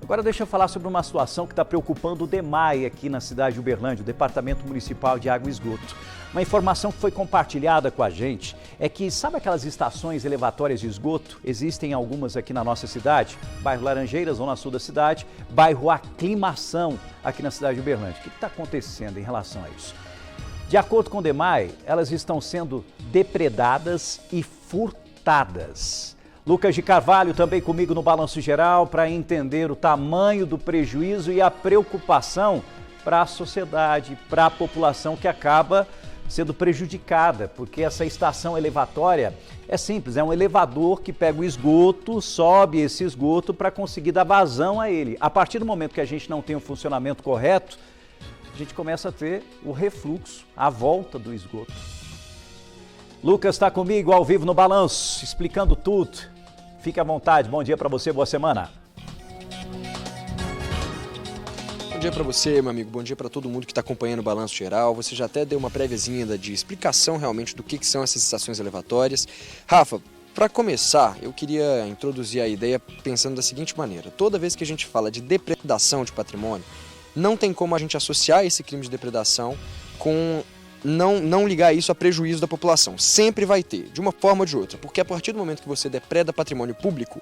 Agora deixa eu falar sobre uma situação que está preocupando o DEMAI aqui na cidade de Uberlândia, o Departamento Municipal de Água e Esgoto. Uma informação que foi compartilhada com a gente é que, sabe aquelas estações elevatórias de esgoto? Existem algumas aqui na nossa cidade, bairro Laranjeiras, zona sul da cidade, bairro Aclimação, aqui na cidade de Uberlândia. O que está acontecendo em relação a isso? De acordo com o DEMAI, elas estão sendo depredadas e furtadas. Lucas de Carvalho também comigo no Balanço Geral para entender o tamanho do prejuízo e a preocupação para a sociedade, para a população que acaba sendo prejudicada, porque essa estação elevatória é simples, é um elevador que pega o esgoto, sobe esse esgoto para conseguir dar vazão a ele. A partir do momento que a gente não tem um funcionamento correto, a gente começa a ter o refluxo, a volta do esgoto. Lucas está comigo ao vivo no Balanço, explicando tudo. Fique à vontade, bom dia para você, boa semana. Bom dia para você, meu amigo, bom dia para todo mundo que está acompanhando o Balanço Geral. Você já até deu uma préviazinha de explicação realmente do que são essas estações elevatórias. Rafa, para começar, eu queria introduzir a ideia pensando da seguinte maneira. Toda vez que a gente fala de depredação de patrimônio, não tem como a gente associar esse crime de depredação com não ligar isso a prejuízo da população. Sempre vai ter, de uma forma ou de outra, porque a partir do momento que você depreda patrimônio público,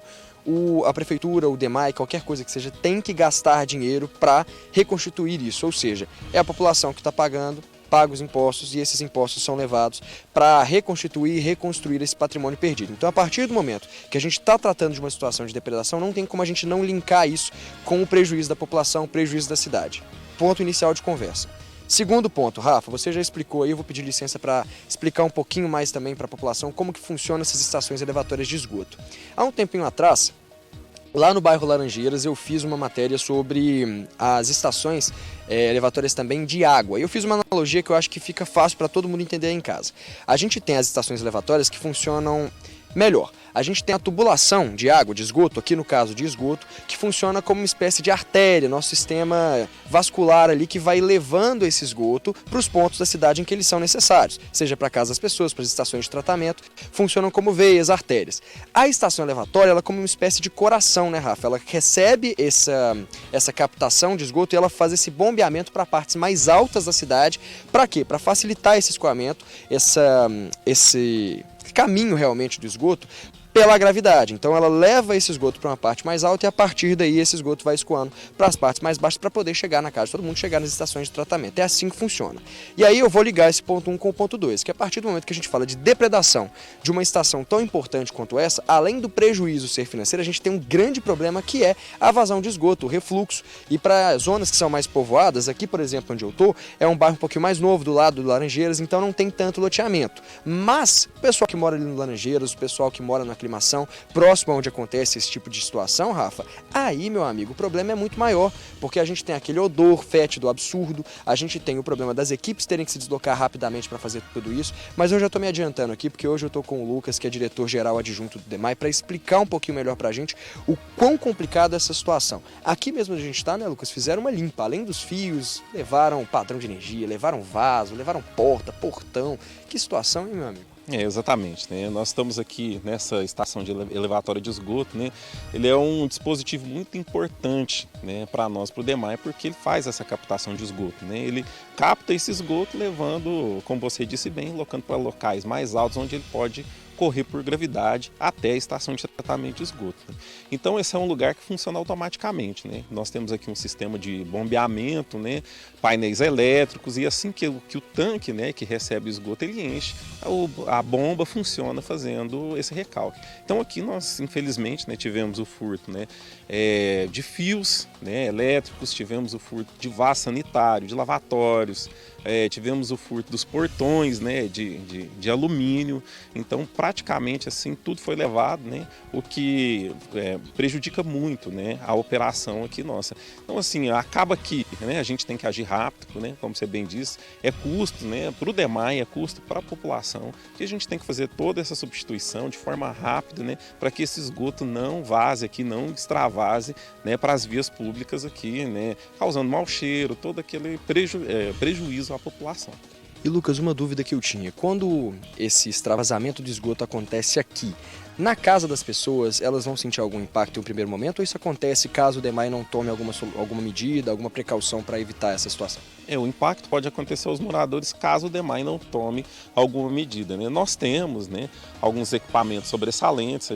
a prefeitura, o DEMAI, qualquer coisa que seja, tem que gastar dinheiro para reconstituir isso, ou seja, é a população que está pagando, paga os impostos e esses impostos são levados para reconstituir e reconstruir esse patrimônio perdido. Então, a partir do momento que a gente está tratando de uma situação de depredação, não tem como a gente não linkar isso com o prejuízo da população, o prejuízo da cidade. Ponto inicial de conversa. Segundo ponto, Rafa, você já explicou aí, eu vou pedir licença para explicar um pouquinho mais também para a população como que funcionam essas estações elevatórias de esgoto. Há um tempinho atrás, lá no bairro Laranjeiras, eu fiz uma matéria sobre as estações elevatórias também de água. Eu fiz uma analogia que eu acho que fica fácil para todo mundo entender em casa. A gente tem as estações elevatórias que funcionam melhor. A gente tem a tubulação de água, de esgoto, aqui no caso de esgoto, que funciona como uma espécie de artéria, nosso sistema vascular ali que vai levando esse esgoto para os pontos da cidade em que eles são necessários, seja para casa das pessoas, para as estações de tratamento, funcionam como veias, artérias. A estação elevatória, ela é como uma espécie de coração, né, Rafa? Ela recebe essa captação de esgoto e ela faz esse bombeamento para partes mais altas da cidade. Para quê? Para facilitar esse escoamento, esse caminho realmente do esgoto pela gravidade. Então ela leva esse esgoto para uma parte mais alta e a partir daí esse esgoto vai escoando para as partes mais baixas para poder chegar na casa de todo mundo, chegar nas estações de tratamento. É assim que funciona. E aí eu vou ligar esse ponto 1 com o ponto 2, que a partir do momento que a gente fala de depredação de uma estação tão importante quanto essa, além do prejuízo ser financeiro, a gente tem um grande problema que é a vazão de esgoto, o refluxo. E para zonas que são mais povoadas, aqui por exemplo onde eu estou, é um bairro um pouquinho mais novo, do lado do Laranjeiras, então não tem tanto loteamento. Mas o pessoal que mora ali no Laranjeiras, o pessoal que mora na Aclimação, próximo onde acontece esse tipo de situação, Rafa, aí, meu amigo, o problema é muito maior, porque a gente tem aquele odor fétido absurdo, a gente tem o problema das equipes terem que se deslocar rapidamente para fazer tudo isso, mas eu já estou me adiantando aqui, porque hoje eu estou com o Lucas, que é diretor-geral adjunto do DEMAI, para explicar um pouquinho melhor para a gente o quão complicada é essa situação. Aqui mesmo onde a gente está, né, Lucas, fizeram uma limpa, além dos fios, levaram padrão de energia, levaram vaso, levaram porta, portão, que situação, hein, meu amigo? Exatamente, né? Nós estamos aqui nessa estação de elevatória de esgoto, né? Ele é um dispositivo muito importante, né, para nós, para o DEMAI, porque ele faz essa captação de esgoto, né? Ele capta esse esgoto levando, como você disse bem, locando para locais mais altos onde ele pode correr por gravidade até a estação de tratamento de esgoto, né? Então esse é um lugar que funciona automaticamente, né? Nós temos aqui um sistema de bombeamento, né? Painéis elétricos e assim que o tanque, né, que recebe o esgoto, ele enche, a bomba funciona fazendo esse recalque. Então aqui nós infelizmente, né, tivemos o furto, né, de fios, né, elétricos, tivemos o furto de vaso sanitário, de lavatórios, tivemos o furto dos portões, né, de alumínio. Então praticamente assim tudo foi levado, né, o que prejudica muito, né, a operação aqui nossa. Então assim, acaba que, né, a gente tem que agir rápido, né, como você bem disse, é custo, né, para o DEMAI, é custo para a população, que a gente tem que fazer toda essa substituição de forma rápida, né, para que esse esgoto não vaze aqui, não extravase, né, para as vias públicas aqui, né, causando mau cheiro, todo aquele prejuízo à população. E Lucas, uma dúvida que eu tinha, quando esse extravasamento de esgoto acontece aqui, Na casa das pessoas, elas vão sentir algum impacto em um primeiro momento, ou isso acontece caso o DEMAI não tome alguma medida, alguma precaução para evitar essa situação? O impacto pode acontecer aos moradores caso o DEMAI não tome alguma medida, né? Nós temos, né, alguns equipamentos sobressalentes,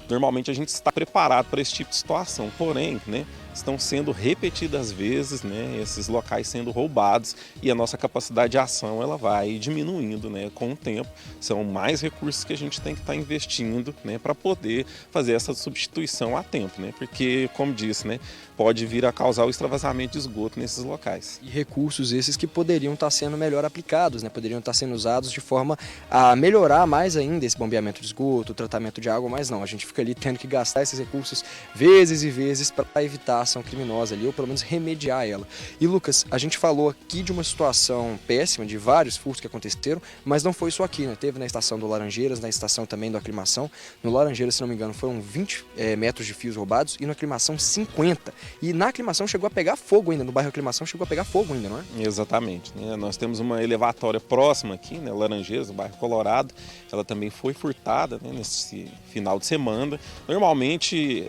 normalmente a gente está preparado para esse tipo de situação, porém, né, estão sendo repetidas vezes, né, esses locais sendo roubados e a nossa capacidade de ação ela vai diminuindo, né, com o tempo. São mais recursos que a gente tem que estar investindo, né, para poder fazer essa substituição a tempo, né, porque, como disse, né, pode vir a causar o extravasamento de esgoto nesses locais. E recursos esses que poderiam estar sendo melhor aplicados, né, poderiam estar sendo usados de forma a melhorar mais ainda esse bombeamento de esgoto, o tratamento de água, mas não, a gente fica ali tendo que gastar esses recursos vezes e vezes para evitar a ação criminosa ali, ou pelo menos remediar ela. E Lucas, a gente falou aqui de uma situação péssima, de vários furtos que aconteceram, mas não foi só aqui, né? Teve na estação do Laranjeiras, na estação também do Aclimação. No Laranjeiras, se não me engano, foram 20 metros de fios roubados e no Aclimação 50. E na Aclimação chegou a pegar fogo ainda, no bairro Aclimação chegou a pegar fogo ainda, não é? Exatamente, né? Nós temos uma elevatória próxima aqui, né, Laranjeiras, no bairro Colorado. Ela também foi furtada, né, nesse final de semana. Normalmente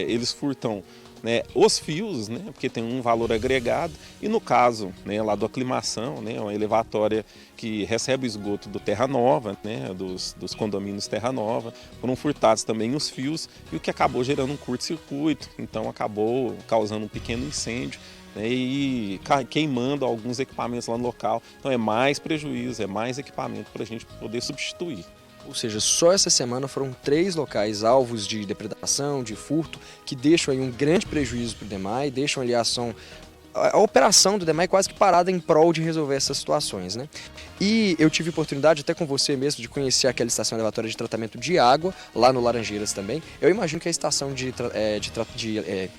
eles furtam, né, os fios, né, porque tem um valor agregado, e no caso, né, lá do Aclimação, né, uma elevatória que recebe o esgoto do Terra Nova, né, dos condomínios Terra Nova, foram furtados também os fios, e o que acabou gerando um curto-circuito, então acabou causando um pequeno incêndio, né, e queimando alguns equipamentos lá no local. Então é mais prejuízo, é mais equipamento para a gente poder substituir. Ou seja, só essa semana foram 3 locais alvos de depredação, de furto, que deixam aí um grande prejuízo para o DEMAI, deixam ali a operação do DEMAI quase que parada em prol de resolver essas situações, né? E eu tive oportunidade, até com você mesmo, de conhecer aquela estação elevatória de tratamento de água, lá no Laranjeiras também. Eu imagino que a estação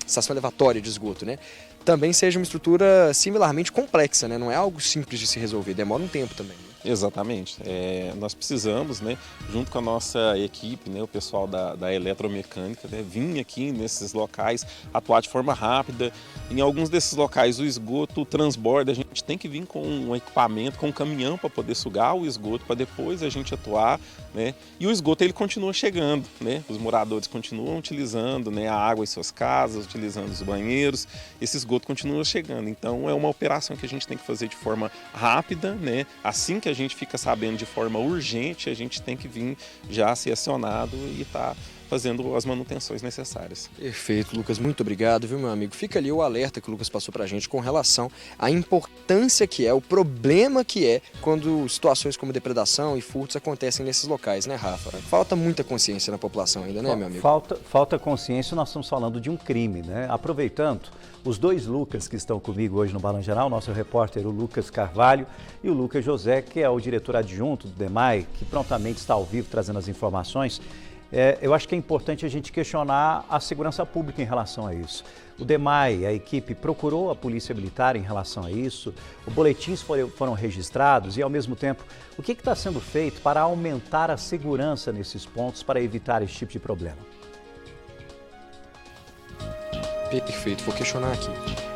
estação elevatória de esgoto, né, também seja uma estrutura similarmente complexa, né? Não é algo simples de se resolver, demora um tempo também. Exatamente. Nós precisamos, né, junto com a nossa equipe, né, o pessoal da eletromecânica, né, vir aqui nesses locais, atuar de forma rápida. Em alguns desses locais o esgoto transborda, a gente tem que vir com um equipamento, com um caminhão para poder sugar o esgoto, para depois a gente atuar, né, e o esgoto ele continua chegando, né, os moradores continuam utilizando, né, a água em suas casas, utilizando os banheiros, esse esgoto continua chegando. Então é uma operação que a gente tem que fazer de forma rápida, né, assim que a gente fica sabendo de forma urgente, a gente tem que vir já ser acionado e estar fazendo as manutenções necessárias. Perfeito, Lucas, muito obrigado, viu, meu amigo? Fica ali o alerta que o Lucas passou pra gente com relação à importância que é, o problema que é quando situações como depredação e furtos acontecem nesses locais, né, Rafa? Falta muita consciência na população ainda, né, meu amigo? Falta consciência, nós estamos falando de um crime, né? Aproveitando, os 2 Lucas que estão comigo hoje no Balanço Geral, nosso repórter, o Lucas Carvalho, e o Lucas José, que é o diretor adjunto do DEMAI, que prontamente está ao vivo trazendo as informações. Eu acho que é importante a gente questionar a segurança pública em relação a isso. O DEMAI, a equipe, procurou a Polícia Militar em relação a isso, os boletins foram registrados e, ao mesmo tempo, o que está sendo feito para aumentar a segurança nesses pontos para evitar esse tipo de problema? Perfeito, vou questionar aqui.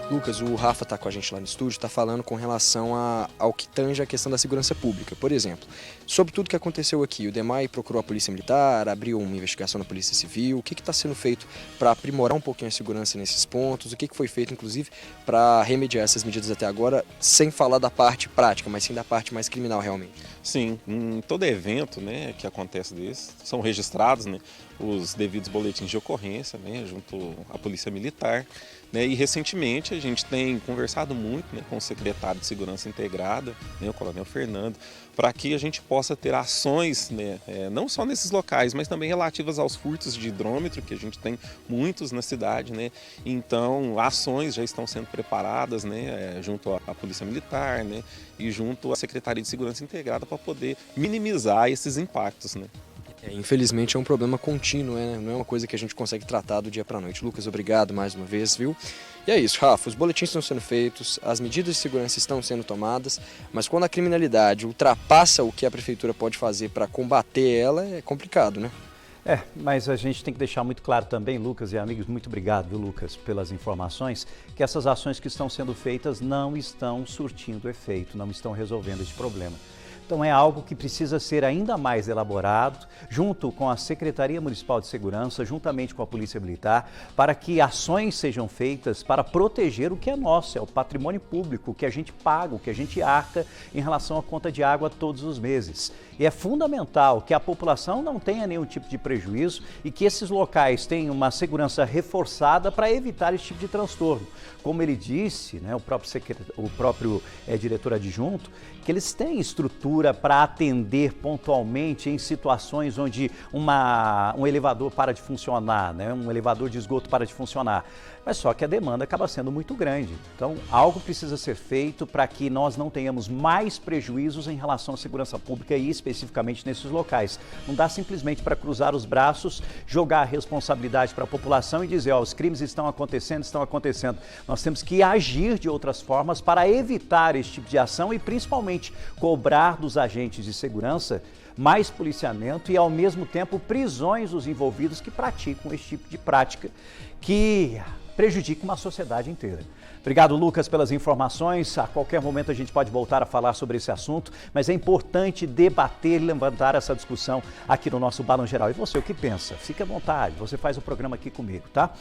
Lucas, o Rafa está com a gente lá no estúdio, está falando com relação ao que tange a questão da segurança pública. Por exemplo, sobre tudo que aconteceu aqui, o DEMAI procurou a Polícia Militar, abriu uma investigação na Polícia Civil. O que está sendo feito para aprimorar um pouquinho a segurança nesses pontos? O que foi feito, inclusive, para remediar essas medidas até agora, sem falar da parte prática, mas sim da parte mais criminal realmente? Sim, em todo evento, né, que acontece desse, são registrados, né, os devidos boletins de ocorrência, né, junto à Polícia Militar, né, e recentemente a gente tem conversado muito, né, com o secretário de Segurança Integrada, né, o Coronel Fernando, para que a gente possa ter ações, né, não só nesses locais, mas também relativas aos furtos de hidrômetro, que a gente tem muitos na cidade, né, então ações já estão sendo preparadas, né, junto à Polícia Militar, né, e junto à Secretaria de Segurança Integrada para poder minimizar esses impactos, né. Infelizmente é um problema contínuo, né? Não é uma coisa que a gente consegue tratar do dia para a noite. Lucas, obrigado mais uma vez, viu? E é isso, Rafa, os boletins estão sendo feitos, as medidas de segurança estão sendo tomadas, mas quando a criminalidade ultrapassa o que a prefeitura pode fazer para combater ela, é complicado, né? Mas a gente tem que deixar muito claro também, Lucas e amigos, muito obrigado, viu, Lucas, pelas informações, que essas ações que estão sendo feitas não estão surtindo efeito, não estão resolvendo esse problema. Então é algo que precisa ser ainda mais elaborado, junto com a Secretaria Municipal de Segurança, juntamente com a Polícia Militar, para que ações sejam feitas para proteger o que é nosso, é o patrimônio público, o que a gente paga, o que a gente arca em relação à conta de água todos os meses. E é fundamental que a população não tenha nenhum tipo de prejuízo e que esses locais tenham uma segurança reforçada para evitar esse tipo de transtorno. Como ele disse, né, o próprio diretor adjunto, que eles têm estrutura para atender pontualmente em situações onde um elevador para de funcionar, né, um elevador de esgoto para de funcionar. Mas só que a demanda acaba sendo muito grande. Então, algo precisa ser feito para que nós não tenhamos mais prejuízos em relação à segurança pública e especificamente nesses locais. Não dá simplesmente para cruzar os braços, jogar a responsabilidade para a população e dizer, os crimes estão acontecendo. Nós temos que agir de outras formas para evitar esse tipo de ação e principalmente cobrar dos agentes de segurança mais policiamento e, ao mesmo tempo, prisões dos envolvidos que praticam esse tipo de prática que prejudica uma sociedade inteira. Obrigado, Lucas, pelas informações. A qualquer momento a gente pode voltar a falar sobre esse assunto, mas é importante debater e levantar essa discussão aqui no nosso Balanço Geral. E você, o que pensa? Fique à vontade, você faz o programa aqui comigo, tá?